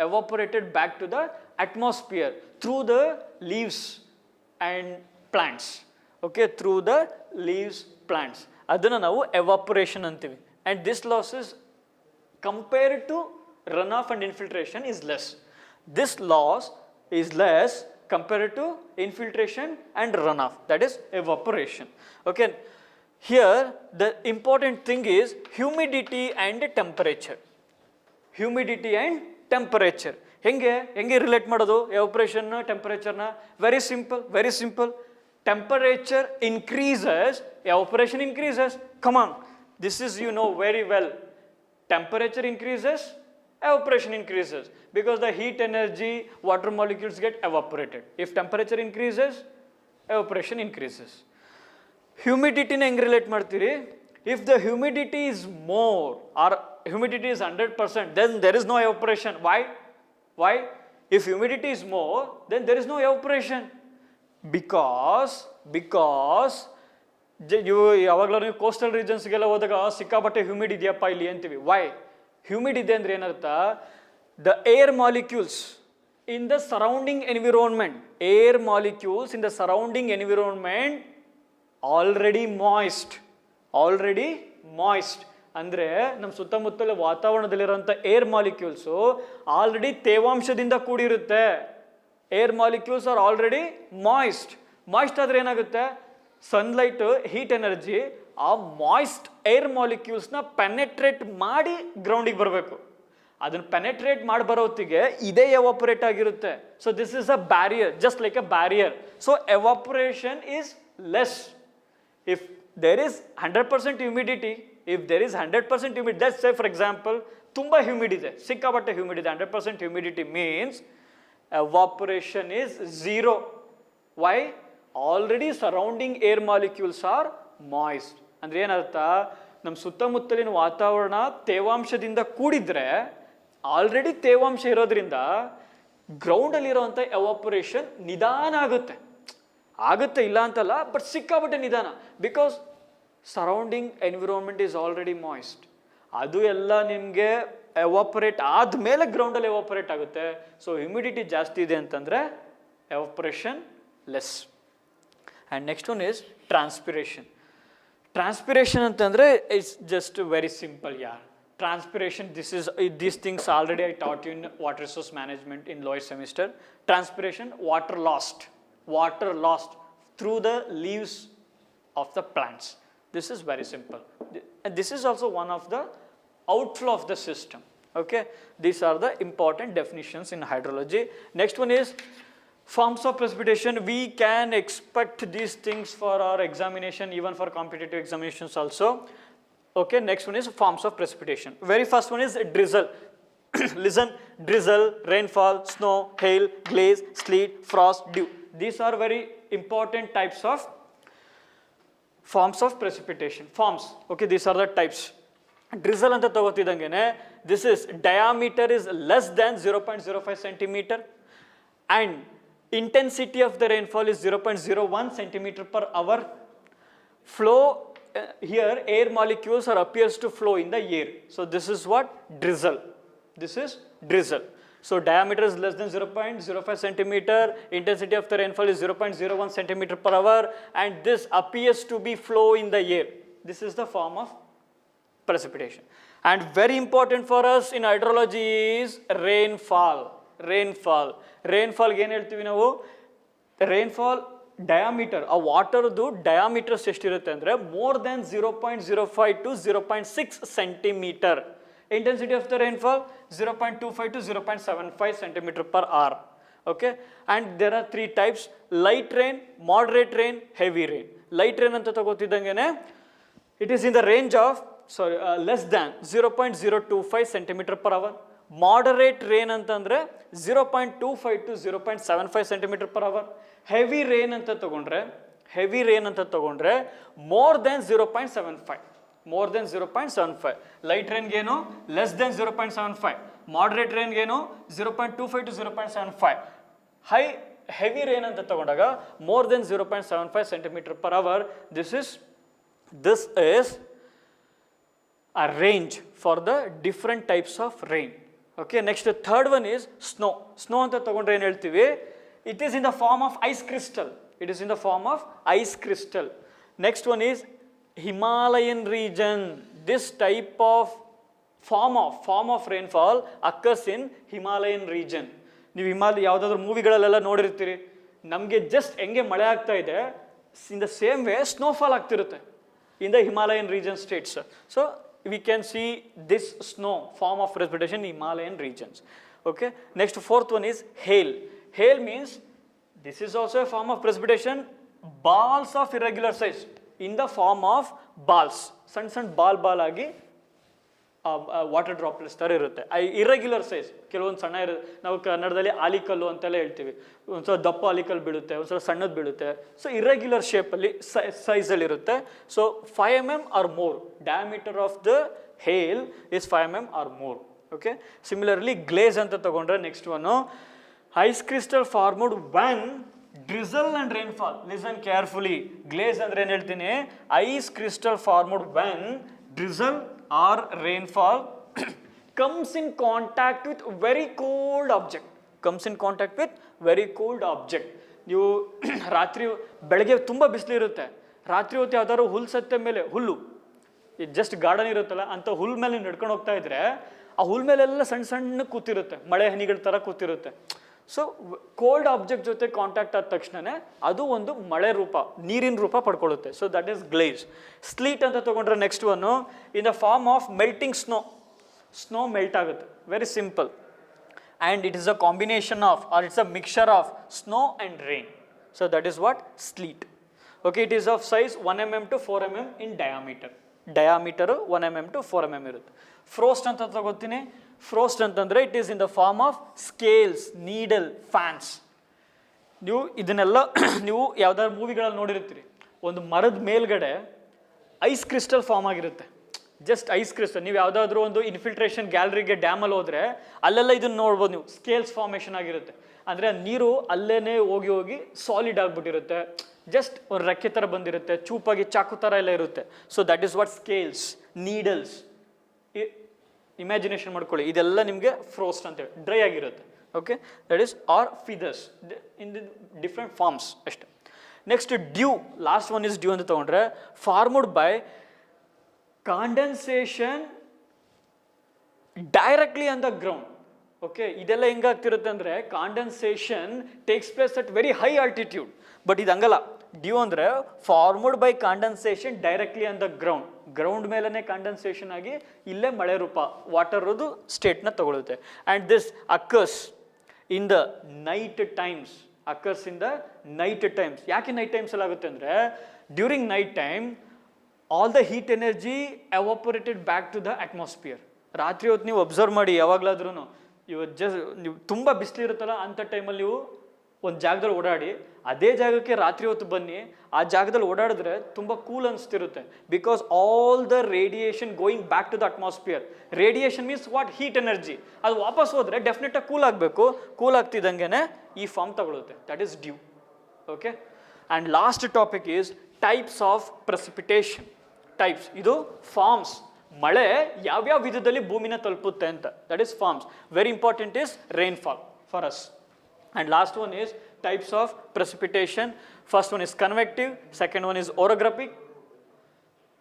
evaporated back to the atmosphere through the leaves and plants. Okay, through the leaves, plants. Adana ನಾವು evaporation ಅಂತೀವಿ. And this loss is compared to runoff and infiltration is less. This loss is less compared to infiltration and runoff, that is evaporation. Okay, here the important thing is humidity and temperature. ಹೆಂಗೆ relate ಮಾಡೋದು evaporation temperature ನ? very simple. Temperature increases, evaporation increases. Come on, this is you know very well. Temperature increases, evaporation increases, because the heat energy, water molecules get evaporated. If temperature increases, evaporation increases. Humidity na ಹೆಂಗೆ relate ಮಾಡ್ತೀರಿ? If the humidity is more or humidity is 100%, then there is no evaporation. Why? If humidity is more, then there is no evaporation. Because ಯಾವಾಗಲೂ ನೀವು coastal ರೀಜನ್ಸ್ಗೆಲ್ಲ ಹೋದಾಗ ಸಿಕ್ಕಾಪಟ್ಟೆ humid ಇದೆಯಪ್ಪ ಇಲ್ಲಿ ಅಂತೀವಿ. Y? Humid ಇದೆ ಅಂದರೆ ಏನರ್ಥ? The air molecules in the surrounding environment, already moist ಅಂದರೆ ನಮ್ಮ ಸುತ್ತಮುತ್ತಲ ವಾತಾವರಣದಲ್ಲಿರುವಂಥ ಏರ್ ಮಾಲಿಕ್ಯೂಲ್ಸು ಆಲ್ರೆಡಿ ತೇವಾಂಶದಿಂದ ಕೂಡಿರುತ್ತೆ. Air molecules are already moist ಆದರೆ ಏನಾಗುತ್ತೆ? ಸನ್ಲೈಟ್ ಹೀಟ್ ಎನರ್ಜಿ ಆ ಮಾಯ್ಸ್ಟ್ ಏರ್ ಮಾಲಿಕ್ಯೂಲ್ಸ್ನ ಪೆನೆಟ್ರೇಟ್ ಮಾಡಿ ಗ್ರೌಂಡಿಗೆ ಬರಬೇಕು. ಅದನ್ನು ಪೆನೆಟ್ರೇಟ್ ಮಾಡಿ ಬರೋತ್ತಿಗೆ ಇದೇ ಎವಾಪರೇಟ್ ಆಗಿರುತ್ತೆ. So this is a barrier, just like a barrier. So evaporation is less. If there is 100% humidity, let's say for example ತುಂಬ ಹ್ಯೂಮಿಡ್ ಇದೆ, ಸಿಕ್ಕಾಪಟ್ಟೆ ಹ್ಯೂಮಿಡ್ ಇದೆ, 100% humidity means evaporation is 0. Why? Already surrounding air molecules are moist. ಅಂದ್ರೆ ಏನರ್ಥ? ನಮ್ಮ ಸುತ್ತಮುತ್ತಲಿನ ವಾತಾವರಣ ತೇವಾಂಶದಿಂದ ಕೂಡಿದ್ರೆ, already ತೇವಾಂಶ ಇರೋದ್ರಿಂದ ಗ್ರೌಂಡಲ್ಲಿರೋವಂಥ ಎವಾಪರೇಷನ್ ನಿಧಾನ ಆಗುತ್ತೆ ಇಲ್ಲ ಅಂತಲ್ಲ, ಬಟ್ ಸಿಕ್ಕಾಪಟ್ಟೆ ನಿಧಾನ. Because surrounding environment is already moist. ಅದು ಎಲ್ಲ ನಿಮಗೆ ಎವಾಪರೇಟ್ ಆದಮೇಲೆ ಗ್ರೌಂಡಲ್ಲಿ ಎವಾಪರೇಟ್ ಆಗುತ್ತೆ. ಸೊ ಹ್ಯೂಮಿಡಿಟಿ ಜಾಸ್ತಿ ಇದೆ ಅಂತಂದರೆ evaporation less. And next one is transpiration ಅಂತಂದರೆ ಇಟ್ಸ್ ಜಸ್ಟ್ ವೆರಿ ಸಿಂಪಲ್ ಯಾರ್. Transpiration, these things already I taught you in water resource management in lower semester. Transpiration, water lost through the leaves of the plants. This is very simple. And this is also one of the outflow of the system. Okay, these are the important definitions in hydrology. Next one is forms of precipitation. We can expect these things for our examination, even for competitive examinations also. Okay, next one is forms of precipitation. Very first one is drizzle. Listen, drizzle, rainfall, snow, hail, glaze, sleet, frost, dew. These are very important types of forms of precipitation. Forms, okay, these are the types. Drizzle anta tagotiddangene, this is diameter is less than 0.05 centimeter and intensity of the rainfall is 0.01 centimeter per hour. Flow, here air molecules are appears to flow in the air. So this is what? Drizzle. This is drizzle. So diameter is less than 0.05 centimeter, intensity of the rainfall is 0.01 centimeter per hour, and this appears to be flow in the air. This is the form of precipitation. And very important for us in hydrology is rainfall. Rainfall. Rainfall ಏನು ಹೇಳ್ತೀವಿ ನಾವು? Rainfall diameter, a waterದು diameter ಎಷ್ಟಿರುತ್ತೆ ಅಂದರೆ more than 0.05 to 0.6 centimeter. Intensity of the rainfall 0.25 to 0.75 centimeter per hour. Okay, and there are three types: light rain, moderate rain, heavy rain. Light rain anta tagotiddangene, it is in the range of less than 0.025 centimeter per hour. Moderate rain ಅಂತಂದ್ರೆ 0.25 to 0.75 centimeter per hour. Heavy rain ಅಂತ ತಗೊಂಡ್ರೆ more than 0.75. More than 0.75. Light rain geno less than 0.75. Moderate rain geno 0.25 to 0.75. Heavy rain anta tagondaga more than 0.75 centimeter per hour. This is a range for the different types of rain. Okay, next the third one is snow. Snow anta tagondre ಏನು ಹೇಳ್ತೀವಿ? It is in the form of ice crystal. It is in the form of ice crystal. Next one is Himalayan region. This type of form of rainfall occurs in Himalayan region. ನೀವು ಹಿಮಾಲಯ ಯಾವುದಾದ್ರೂ ಮೂವಿಗಳಲ್ಲೆಲ್ಲ ನೋಡಿರ್ತೀರಿ, ನಮಗೆ just ಹೆಂಗೆ ಮಳೆ ಆಗ್ತಾ ಇದೆ, ಇನ್ the same way snowfall ಆಗ್ತಿರುತ್ತೆ in the Himalayan region states. So we can see this snow form of precipitation in Himalayan regions. Okay, next fourth one is hail. Hail means this is also a form of precipitation, balls of irregular size in the form of balls, ಸಣ್ಣ ball ಆಗಿ water droplets ಥರ ಇರುತ್ತೆ. Irregular size, ಕೆಲವೊಂದು ಸಣ್ಣ ನಾವು ಕನ್ನಡದಲ್ಲಿ ಆಲಿಕಲ್ಲು ಅಂತೆಲ್ಲ ಹೇಳ್ತೀವಿ. ಒಂದ್ಸಲ ದಪ್ಪ ಆಲಿಕಲ್ಲು ಬೀಳುತ್ತೆ, ಒಂದ್ಸಲ ಸಣ್ಣದು ಬೀಳುತ್ತೆ. ಸೊ ಇರ್ರೆಗ್ಯುಲರ್ ಶೇಪಲ್ಲಿ ಸೈಜಲ್ಲಿ ಇರುತ್ತೆ. So 5 mm or more diameter of the hail is 5 mm or more. Okay, similarly glaze ಅಂತ ತಗೊಂಡ್ರೆ next one ice crystal formed when drizzle and rainfall. Listen carefully. Glaze ಅಂದ್ರೆ ಏನು ಹೇಳ್ತೀನಿ? Ice crystal formed when drizzle or rainfall comes in contact with very cold object. Comes in contact with very cold object. ನೀವು ರಾತ್ರಿ ಬೆಳಗ್ಗೆ ತುಂಬ ಬಿಸಿಲು ಇರುತ್ತೆ, ರಾತ್ರಿ ಹೊತ್ತು ಯಾವ್ದಾದ್ರು ಹುಲ್ಲು ಸತ್ತ ಮೇಲೆ, ಹುಲ್ಲು ಜಸ್ಟ್ ಗಾರ್ಡನ್ ಇರುತ್ತಲ್ಲ ಅಂತ ಹುಲ್ ಮೇಲೆ ನಡ್ಕೊಂಡು ಹೋಗ್ತಾ ಇದ್ರೆ ಆ ಹುಲ್ ಮೇಲೆಲ್ಲ ಸಣ್ಣ ಸಣ್ಣ ಕೂತಿರುತ್ತೆ, ಮಳೆ ಹನಿಗಳ ಥರ ಕೂತಿರುತ್ತೆ. ಸೊ ಕೋಲ್ಡ್ ಆಬ್ಜೆಕ್ಟ್ ಜೊತೆ ಕಾಂಟ್ಯಾಕ್ಟ್ ಆದ ತಕ್ಷಣನೇ ಅದು ಒಂದು ಮಳೆ ರೂಪ, ನೀರಿನ ರೂಪ ಪಡ್ಕೊಳ್ಳುತ್ತೆ. So that is glaze. Sleet ಅಂತ ತಗೊಂಡ್ರೆ next one in the form of melting snow melt ಆಗುತ್ತೆ. Very simple. And it is a combination of or it's a mixture of snow and rain. So that is what sleet. Okay, it is of size 1 mm to 4 mm in diameter 1 mm to 4 mm ಇರುತ್ತೆ. ಫ್ರೋಸ್ಟ್ ಅಂತ ತಗೋತೀನಿ. Frost ಅಂತಂದರೆ it is in the form of scales, needle, fans. ನೀವು ಇದನ್ನೆಲ್ಲ ನೀವು ಯಾವ್ದಾದ್ರು ಮೂವಿಗಳಲ್ಲಿ ನೋಡಿರ್ತೀರಿ, ಒಂದು ಮರದ ಮೇಲ್ಗಡೆ ಐಸ್ ಕ್ರಿಸ್ಟಲ್ ಫಾರ್ಮ್ ಆಗಿರುತ್ತೆ. Just ice crystal. ನೀವು ಯಾವುದಾದ್ರೂ ಒಂದು ಇನ್ಫಿಲ್ಟ್ರೇಷನ್ ಗ್ಯಾಲರಿಗೆ ಡ್ಯಾಮಲ್ಲಿ ಹೋದರೆ ಅಲ್ಲೆಲ್ಲ ಇದನ್ನು ನೋಡ್ಬೋದು ನೀವು, ಸ್ಕೇಲ್ಸ್ ಫಾರ್ಮೇಷನ್ ಆಗಿರುತ್ತೆ. ಅಂದರೆ ನೀರು ಅಲ್ಲೇ ಹೋಗಿ ಸಾಲಿಡ್ ಆಗಿಬಿಟ್ಟಿರುತ್ತೆ, ಜಸ್ಟ್ ಒಂದು ರೆಕ್ಕೆ ಥರ ಬಂದಿರುತ್ತೆ, ಚೂಪಾಗಿ ಚಾಕು ಥರ ಎಲ್ಲ ಇರುತ್ತೆ. So that is what scales, needles. Imagination ಮಾಡ್ಕೊಳ್ಳಿ, ಇದೆಲ್ಲ ನಿಮಗೆ ಫ್ರೋಸ್ಟ್ ಅಂತೇಳಿ ಡ್ರೈ ಆಗಿರುತ್ತೆ. Okay, that is or feathers in the different forms ಅಷ್ಟೆ. Next dew. Last one is dew ಅಂತ ತಗೊಂಡ್ರೆ formed by condensation directly on the ground. Okay, ಇದೆಲ್ಲ ಹೆಂಗಾಗ್ತಿರುತ್ತೆ ಅಂದರೆ condensation takes place at very high altitude. But ಇದು ಹಂಗಲ್ಲ. Dew ಅಂದರೆ formed by condensation directly on the ground. Ground ಮೇಲೇ condensation ಆಗಿ ಇಲ್ಲೇ ಮಳೆ ರೂಪ ವಾಟರ್ದು ಸ್ಟೇಟ್ನ ತಗೊಳುತ್ತೆ. And this occurs in the night times, occurs in the night times. ಯಾಕೆ ನೈಟ್ ಟೈಮ್ಸಲ್ಲಿ ಆಗುತ್ತೆ ಅಂದರೆ during night time all the heat energy evaporated back to the atmosphere. ರಾತ್ರಿ ಹೊತ್ತು ನೀವು ಅಬ್ಸರ್ವ್ ಮಾಡಿ, ಯಾವಾಗಲಾದ್ರೂ ನೀವು ತುಂಬ ಬಿಸಿಲಿರುತ್ತಲ್ಲ ಅಂಥ ಟೈಮಲ್ಲಿ ನೀವು ಒಂದು ಜಾಗದಲ್ಲಿ ಓಡಾಡಿ, ಅದೇ ಜಾಗಕ್ಕೆ ರಾತ್ರಿ ಹೊತ್ತು ಬನ್ನಿ, ಆ ಜಾಗದಲ್ಲಿ ಓಡಾಡಿದ್ರೆ ತುಂಬ ಕೂಲ್ ಅನಿಸ್ತಿರುತ್ತೆ. Because all the radiation going back to the atmosphere. Radiation means what? Heat energy. ಅದು ವಾಪಸ್ ಹೋದರೆ ಡೆಫಿನೆಟಾಗಿ ಕೂಲ್ ಆಗಬೇಕು. ಕೂಲ್ ಆಗ್ತಿದ್ದಂಗೆ ಈ ಫಾರ್ಮ್ ತಗೊಳುತ್ತೆ, that is dew. Okay. And last topic is types of precipitation. Types, ಇದು ಫಾರ್ಮ್ಸ್. ಮಳೆ ಯಾವ್ಯಾವ ವಿಧದಲ್ಲಿ ಭೂಮಿನ ತಲುಪುತ್ತೆ ಅಂತ, that is forms. Very important is rainfall for us. And last one is types of precipitation. First one is convective, second one is orographic,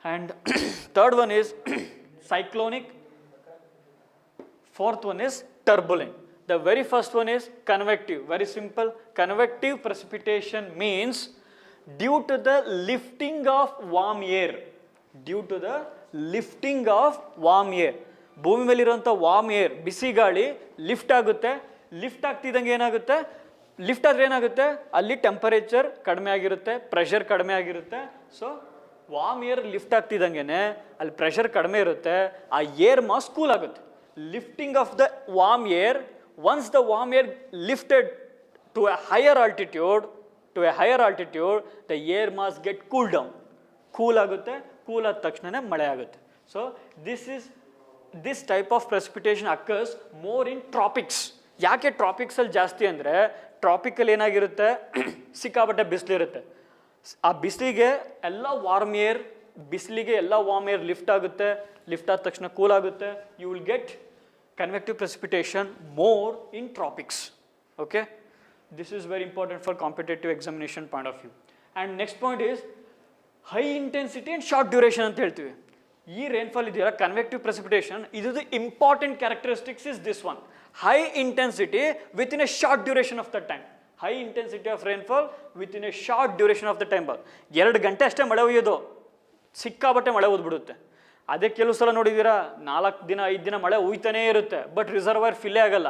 and third one is cyclonic, fourth one is turbulent. The very first one is convective. Very simple. Convective precipitation means due to the lifting of warm air. Due to the lifting of warm air. ಭೂಮಿ ಮೇಲಿರುವಂಥ warm air, ಬಿಸಿ ಗಾಳಿ lift ಆಗುತ್ತೆ. Lift ಆಗ್ತಿದ್ದಂಗೆ ಏನಾಗುತ್ತೆ? Lift ಆದರೆ ಏನಾಗುತ್ತೆ? ಅಲ್ಲಿ temperature ಕಡಿಮೆ ಆಗಿರುತ್ತೆ, pressure ಕಡಿಮೆ ಆಗಿರುತ್ತೆ. ಸೊ ವಾರ್ಮ್ ಏರ್ ಲಿಫ್ಟ್ ಆಗ್ತಿದ್ದಂಗೆ ಅಲ್ಲಿ ಪ್ರೆಷರ್ ಕಡಿಮೆ ಇರುತ್ತೆ, ಆ ಏರ್ ಮಾಸ್ ಕೂಲ್ ಆಗುತ್ತೆ. Lifting of the warm air, once the warm air lifted to a higher altitude, the air mass get cool down. Cool ಆಗುತ್ತೆ, ಕೂಲ್ ಆದ ತಕ್ಷಣನೇ ಮಳೆ ಆಗುತ್ತೆ. So this type of precipitation occurs more in tropics. ಯಾಕೆ ಟ್ರಾಪಿಕ್ಸಲ್ಲಿ ಜಾಸ್ತಿ ಅಂದರೆ, ಟ್ರಾಪಿಕಲ್ಲಿ ಏನಾಗಿರುತ್ತೆ? ಸಿಕ್ಕಾಪಟ್ಟೆ ಬಿಸಿಲಿರುತ್ತೆ. ಆ ಬಿಸಿಲಿಗೆ ಎಲ್ಲ ವಾರ್ಮ್ ಏರ್, ಬಿಸಿಲಿಗೆ ಎಲ್ಲ ವಾರ್ಮ್ ಏರ್ ಲಿಫ್ಟ್ ಆಗುತ್ತೆ. ಲಿಫ್ಟ್ ಆದ ತಕ್ಷಣ ಕೂಲ್ ಆಗುತ್ತೆ. You will get convective precipitation more in tropics. Okay, this is very important for competitive examination point of view. And next point is high intensity and short duration ಅಂತ ಹೇಳ್ತೀವಿ. ಈ rainfall ಇದೆಯಲ್ಲ, convective precipitation, ಇದು important characteristics is this one. High intensity within a short duration of the time. High intensity of rainfall within a short duration of the time. 2 ಗಂಟೆ ಅಷ್ಟೇ ಮಳೆ ಹುಯ್ಯೋದು, ಸಿಕ್ಕಾಬಟ್ಟೆ ಮಳೆ ಓದ್ಬಿಡುತ್ತೆ. ಅದೇ ಕೆಲವು ಸಲ ನೋಡಿದ್ದೀರಾ, 4 ದಿನ 5 ದಿನ ಮಳೆ ಹುಯ್ತಾನೇ ಇರುತ್ತೆ, ಬಟ್ ರಿಸರ್ವರ್ ಫಿಲ್ಲೇ ಆಗಲ್ಲ.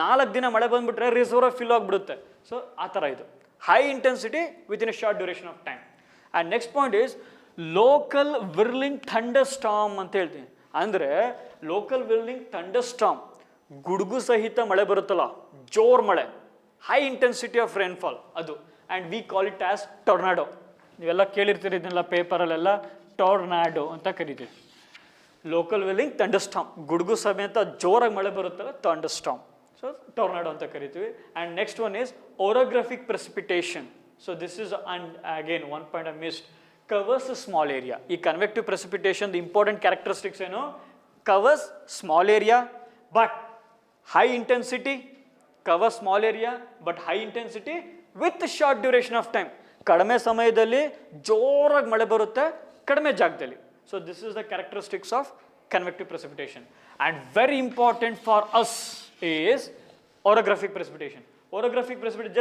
4 ದಿನ ಮಳೆ ಬಂದುಬಿಟ್ರೆ ರಿಸರ್ವರ್ ಫಿಲ್ ಆಗಿಬಿಡುತ್ತೆ. ಸೊ ಆ ಥರ ಇದು high intensity within a short duration of time. And next point is local whirling thunderstorm ಅಂತ ಹೇಳ್ತೀನಿ. ಅಂದರೆ ಲೋಕಲ್ ವಿರ್ಲಿಂಗ್ ಥಂಡರ್ ಸ್ಟಾರ್ಮ್, ಗುಡುಗು ಸಹಿತ ಮಳೆ ಬರುತ್ತಲ್ಲ, ಜೋರ್ ಮಳೆ, ಹೈ ಇಂಟೆನ್ಸಿಟಿ ಆಫ್ ರೈನ್ಫಾಲ್ ಅದು. And we call it as tornado. ನೀವೆಲ್ಲ ಕೇಳಿರ್ತೀರಿ ಇದನ್ನೆಲ್ಲ ಪೇಪರಲ್ಲೆಲ್ಲ, ಟೊರ್ನಾಡೋ ಅಂತ ಕರಿತೀವಿ. ಲೋಕಲ್ ವಿಲ್ಲಿಂಗ್ ಥಂಡರ್ಸ್ಟಾರ್ಮ್, ಗುಡುಗು ಸಮೇತ ಜೋರಾಗಿ ಮಳೆ ಬರುತ್ತಲ್ಲ, ಥಂಡರ್ಸ್ಟಾರ್ಮ್. ಸೊ ಟೊರ್ನಾಡೋ ಅಂತ ಕರಿತೀವಿ. And next one is orographic precipitation. So this is and again one point I missed, covers small area. ಈ ಕನ್ವೆಕ್ಟಿವ್ ಪ್ರೆಸಿಪಿಟೇಷನ್ ಇಂಪಾರ್ಟೆಂಟ್ ಕ್ಯಾರೆಕ್ಟರಿಸ್ಟಿಕ್ಸ್ ಏನು? Covers small area but high intensity, cover small area but high intensity with short duration of time. ಕಡಿಮೆ ಸಮಯದಲ್ಲಿ ಜೋರಾಗಿ ಮಳೆ ಬರುತ್ತೆ, ಕಡಿಮೆ ಜಾಗದಲ್ಲಿ. So this is the characteristics of convective precipitation. And very important for us is orographic precipitation. Orographic precipitation,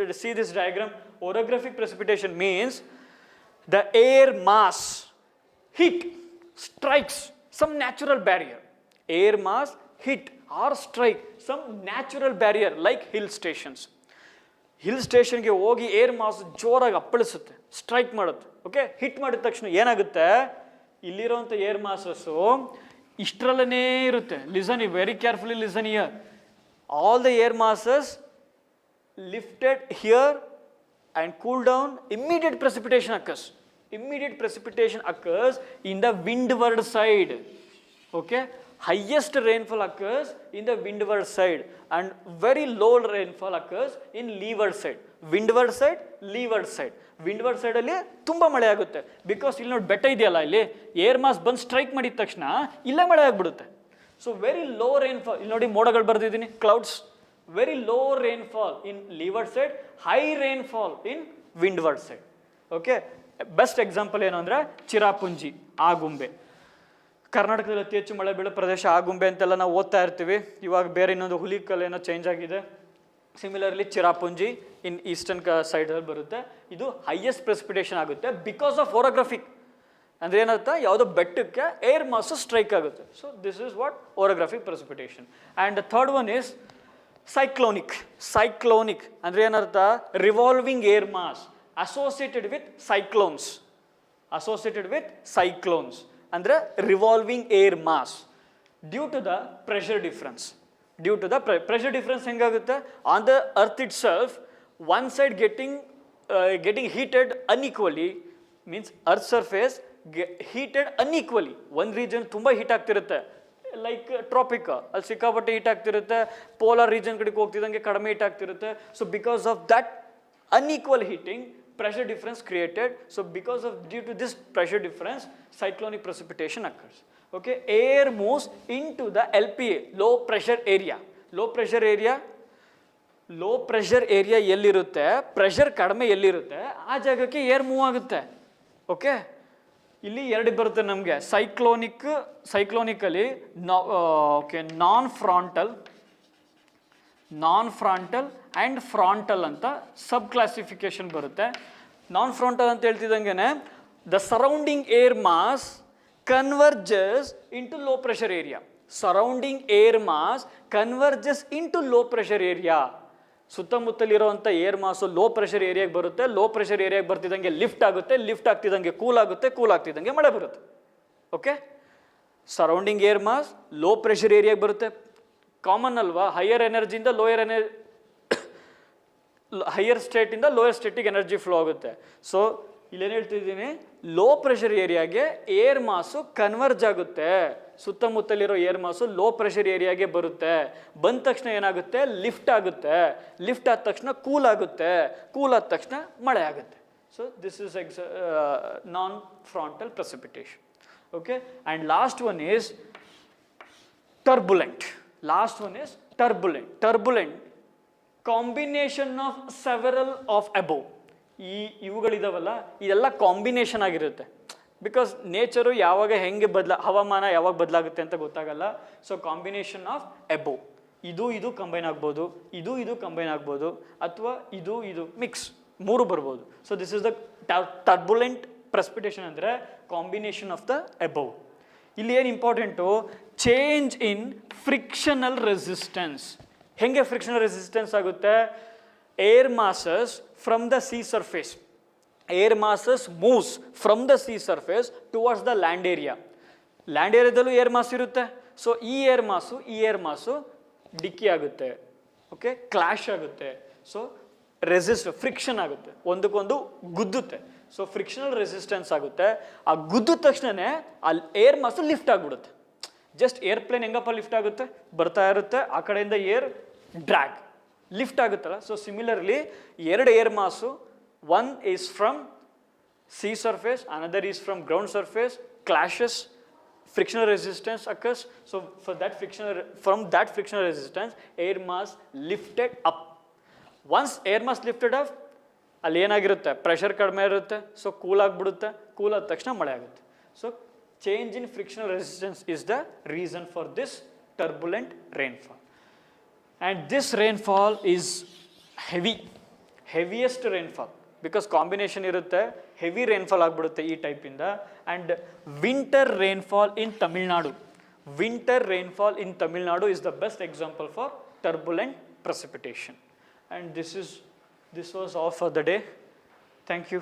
just see this diagram. Orographic precipitation means the air mass hit, strikes some natural barrier. Air mass hit or strike some natural barrier like hill stations. Hill ಸ್ಟೇಷನ್ಗೆ ಹೋಗಿ air mass ಜೋರಾಗಿ ಅಪ್ಪಳಿಸುತ್ತೆ, strike ಮಾಡುತ್ತೆ. Okay, hit ಮಾಡಿದ ತಕ್ಷಣ ಏನಾಗುತ್ತೆ? ಇಲ್ಲಿರೋಂಥ air masses ಇಷ್ಟರಲ್ಲೇ ಇರುತ್ತೆ. Listen, very carefully listen here. All the air masses lifted here and cool down, immediate precipitation occurs. Immediate precipitation occurs in the windward side. Okay, highest rainfall occurs in the windward side and very low rainfall occurs in leeward side. Windward side, leeward side. Windward side ಅಲ್ಲಿ ತುಂಬ ಮಳೆ ಆಗುತ್ತೆ. Because ಇಲ್ಲಿ ನೋಡಿ ಬೆಟ್ಟ ಇದೆಯಲ್ಲ, ಇಲ್ಲಿ air mass ಬಂದು ಸ್ಟ್ರೈಕ್ ಮಾಡಿದ ತಕ್ಷಣ ಇಲ್ಲೇ ಮಳೆ ಆಗಿಬಿಡುತ್ತೆ. So very low rainfall. ಇಲ್ಲಿ ನೋಡಿ ಮೋಡಗಳು ಬರ್ದಿದ್ದೀನಿ, clouds. Very low rainfall in leeward side, high rainfall in windward side. Okay, best example ಏನು ಅಂದರೆ ಚಿರಾಪುಂಜಿ, ಆಗುಂಬೆ. ಕರ್ನಾಟಕದಲ್ಲಿ ಅತಿ ಹೆಚ್ಚು ಮಳೆ ಬೀಳೋ ಪ್ರದೇಶ ಆಗುಂಬೆ ಅಂತೆಲ್ಲ ನಾವು ಓದ್ತಾ ಇರ್ತೀವಿ. ಇವಾಗ ಬೇರೆ ಇನ್ನೊಂದು ಹುಲಿಕಲ್ ಏನೋ ಚೇಂಜ್ ಆಗಿದೆ. ಸಿಮಿಲರ್ಲಿ ಚಿರಾಪುಂಜಿ ಇನ್ ಈಸ್ಟರ್ನ್ ಸೈಡಲ್ಲಿ ಬರುತ್ತೆ. ಇದು ಹೈಯೆಸ್ಟ್ ಪ್ರೆಸಿಪಿಟೇಷನ್ ಆಗುತ್ತೆ ಬಿಕಾಸ್ ಆಫ್ ಓರೋಗ್ರಫಿಕ್. ಅಂದರೆ ಏನರ್ಥ, ಯಾವುದೋ ಬೆಟ್ಟಕ್ಕೆ ಏರ್ ಮಾಸು ಸ್ಟ್ರೈಕ್ ಆಗುತ್ತೆ. So this is what orographic precipitation. And the third one is cyclonic. Cyclonic ಅಂದರೆ ಏನರ್ಥ, revolving air mass associated with cyclones. Associated with cyclones ಅಂದರೆ revolving air mass due to the pressure difference. Due to the pressure difference ಹೆಂಗಾಗುತ್ತೆ, on the earth itself one side getting heated unequally, means earth surface heated ಅನ್ಈಕ್ವಲಿ. ಒಂದು region ತುಂಬ heat ಆಗ್ತಿರುತ್ತೆ, like traffic, ಅಲ್ಲಿ ಸಿಕ್ಕಾಪಟ್ಟೆ heat ಆಗ್ತಿರುತ್ತೆ. Polar region ಕಡೆಗೆ ಹೋಗ್ತಿದ್ದಂಗೆ ಕಡಿಮೆ heat ಆಗ್ತಿರುತ್ತೆ. So because of that unequal heating, pressure difference created. So because of due to this pressure difference, cyclonic precipitation occurs. Okay, air moves into the LPA, low pressure area. Low pressure area ಎಲ್ಲಿರುತ್ತೆ, pressure ಕಡಿಮೆ ಎಲ್ಲಿರುತ್ತೆ ಆ ಜಾಗಕ್ಕೆ air move ಆಗುತ್ತೆ. Okay, ಇಲ್ಲಿ ಎರಡು ಬರುತ್ತೆ ನಮಗೆ, cyclonically non frontal and frontal ಅಂತ ಸಬ್ ಕ್ಲಾಸಿಫಿಕೇಶನ್ ಬರುತ್ತೆ. ನಾನ್ ಫ್ರಾಂಟಲ್ ಅಂತ ಹೇಳ್ತಿದ್ದಂಗೆ the surrounding air mass converges into low pressure area. Surrounding air mass converges into low pressure area. ಸುತ್ತಮುತ್ತಲಿರುವಂಥ ಏರ್ ಮಾಸು ಲೋ ಪ್ರೆಷರ್ ಏರಿಯಾಗೆ ಬರುತ್ತೆ. ಲೋ ಪ್ರೆಷರ್ ಏರಿಯಾಗೆ ಬರ್ತಿದ್ದಂಗೆ ಲಿಫ್ಟ್ ಆಗುತ್ತೆ, ಲಿಫ್ಟ್ ಆಗ್ತಿದ್ದಂಗೆ ಕೂಲ್ ಆಗುತ್ತೆ, ಕೂಲ್ ಆಗ್ತಿದ್ದಂಗೆ ಮಳೆ ಬರುತ್ತೆ. Okay, surrounding air mass low pressure ಏರಿಯಾಗೆ ಬರುತ್ತೆ. ಕಾಮನ್ ಅಲ್ವಾ, ಹೈಯರ್ ಎನರ್ಜಿಯಿಂದ ಹೈಯರ್ ಸ್ಟೇಟಿಂದ ಲೋಯರ್ ಸ್ಟೇಟಿಗೆ ಎನರ್ಜಿ ಫ್ಲೋ ಆಗುತ್ತೆ. ಸೊ ಇಲ್ಲೇನು ಹೇಳ್ತಿದ್ದೀನಿ, ಲೋ ಪ್ರೆಷರ್ ಏರಿಯಾಗೆ ಏರ್ ಮಾಸು ಕನ್ವರ್ಜ್ ಆಗುತ್ತೆ. ಸುತ್ತಮುತ್ತಲಿರೋ ಏರ್ ಮಾಸು ಲೋ ಪ್ರೆಷರ್ ಏರಿಯಾಗೆ ಬರುತ್ತೆ. ಬಂದ ತಕ್ಷಣ ಏನಾಗುತ್ತೆ, ಲಿಫ್ಟ್ ಆಗುತ್ತೆ. ಲಿಫ್ಟ್ ಆದ ತಕ್ಷಣ ಕೂಲ್ ಆಗುತ್ತೆ, ಕೂಲ್ ಆದ ತಕ್ಷಣ ಮಳೆ ಆಗುತ್ತೆ. So this is non frontal precipitation. Okay, and last one is turbulent. Turbulent, combination of several of above. ಇವುಗಳಿದಾವಲ್ಲ, ಇದೆಲ್ಲ ಕಾಂಬಿನೇಷನ್ ಆಗಿರುತ್ತೆ. ಬಿಕಾಸ್ ನೇಚರು ಯಾವಾಗ ಹೆಂಗೆ ಹವಾಮಾನ ಯಾವಾಗ ಬದಲಾಗುತ್ತೆ ಅಂತ ಗೊತ್ತಾಗಲ್ಲ. ಸೊ ಕಾಂಬಿನೇಷನ್ ಆಫ್ ಅಬೋವ್, ಇದು ಕಂಬೈನ್ ಆಗ್ಬೋದು, ಇದು ಕಂಬೈನ್ ಆಗ್ಬೋದು, ಅಥವಾ ಇದು ಮಿಕ್ಸ್, ಮೂರು ಬರ್ಬೋದು. So this is the turbulent precipitation ಅಂದರೆ ಕಾಂಬಿನೇಷನ್ ಆಫ್ ದ ಅಬೋವ್. ಇಲ್ಲಿ ಏನು important, change in frictional resistance. ಹೆಂಗೆ ಫ್ರಿಕ್ಷನಲ್ ರೆಸಿಸ್ಟೆನ್ಸ್ ಆಗುತ್ತೆ, air masses from the sea surface, air masses moves from the sea surface towards the land area. Land ಏರಿಯಾದಲ್ಲೂ air mass ಇರುತ್ತೆ. ಸೊ ಈ air mass ಡಿಕ್ಕಿ ಆಗುತ್ತೆ. ಓಕೆ, ಕ್ಲಾಶ್ ಆಗುತ್ತೆ. So friction ಆಗುತ್ತೆ, ಒಂದಕ್ಕೊಂದು ಗುದ್ದುತ್ತೆ. ಸೊ ಫ್ರಿಕ್ಷನಲ್ ರೆಸಿಸ್ಟೆನ್ಸ್ ಆಗುತ್ತೆ. ಆ ಗುದ್ದ ತಕ್ಷಣನೇ ಅಲ್ಲಿ ಏರ್ ಮಾಸು ಲಿಫ್ಟ್ ಆಗಿಬಿಡುತ್ತೆ. ಜಸ್ಟ್ ಏರ್ಪ್ಲೇನ್ ಹೆಂಗಪ್ಪ ಲಿಫ್ಟ್ ಆಗುತ್ತೆ, ಬರ್ತಾ ಇರುತ್ತೆ, ಆ ಕಡೆಯಿಂದ ಏರ್ ಡ್ರ್ಯಾಗ್ ಲಿಫ್ಟ್ ಆಗುತ್ತಲ್ಲ. ಸೊ ಸಿಮಿಲರ್ಲಿ ಎರಡು air mass, one is from sea surface, another is from ground surface, clashes, frictional resistance occurs. So from that frictional resistance, air mass lifted up. Once air mass lifted up, ಅಲ್ಲಿ ಏನಾಗಿರುತ್ತೆ, pressure ಕಡಿಮೆ ಇರುತ್ತೆ. So cool ಆಗಿಬಿಡುತ್ತೆ, cool ಆದ ತಕ್ಷಣ ಮಳೆ ಆಗುತ್ತೆ. So change in frictional resistance is the reason for this turbulent rainfall. And this rainfall is heaviest rainfall. Because combination ಇರುತ್ತೆ, ಹೆವಿ ರೈನ್ಫಾಲ್ ಆಗಿಬಿಡುತ್ತೆ ಈ ಟೈಪಿಂದ. And winter rainfall in Tamil Nadu. Winter rainfall in Tamil Nadu is the best example for turbulent precipitation. And this was all for the day. Thank you.